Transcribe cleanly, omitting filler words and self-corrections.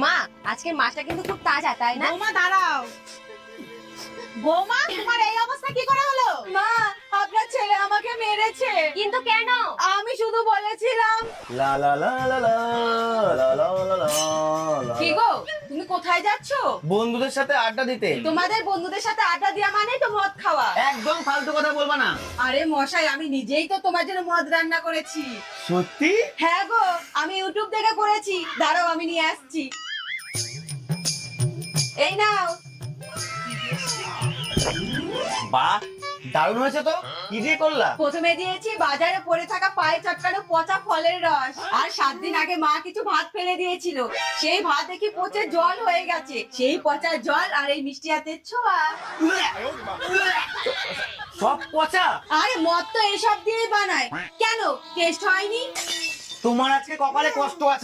মা আজকে মাছটা কিন্তু খুব তাজা, তাই না? বৌমা দাঁড়াও। বৌমা তোমার এই অবস্থা কি করে হলো? মা আপনার ছেলে আমাকে মেরেছে। কিন্তু কেন? আমি শুধু বলেছিলাম। লা লা লা লা লা লা লা লা লা লা। কি গো তুমি কোথায় যাচ্ছো? বন্ধুদের সাথে আড্ডা দিতে। তোমাদের বন্ধুদের সাথে আড্ডা দেওয়া মানে তো মদ খাওয়া। একদম ফালতু কথা বলবা না। আরে মশাই, আমি নিজেই তো তোমার জন্য মদ রান্না করেছি। সত্যি? হ্যাঁ গো, আমি ইউটিউব দেখে করেছি। দাঁড়াও আমি নিয়ে আসছি। এই নাও। বাহ, দারুণ হয়েছে তো। কি দিয়ে করলা? প্রথমে দিয়েছি বাজারে পড়ে থাকা পায়ে চটকানো পচা ফলের রস, আর 7 দিন আগে মা কিছু ভাত ফেলে দিয়েছিল, সেই ভাত দেখি পচে জল হয়ে গেছে। সেই পচা জল আর এই মিষ্টি হাতের ছোঁয়া। সব পচা। আরে মদ তো এসব দিয়েই বানায়, কেন টেস্ট হয়নি? তোমার আজকে কপালে কষ্ট আছে।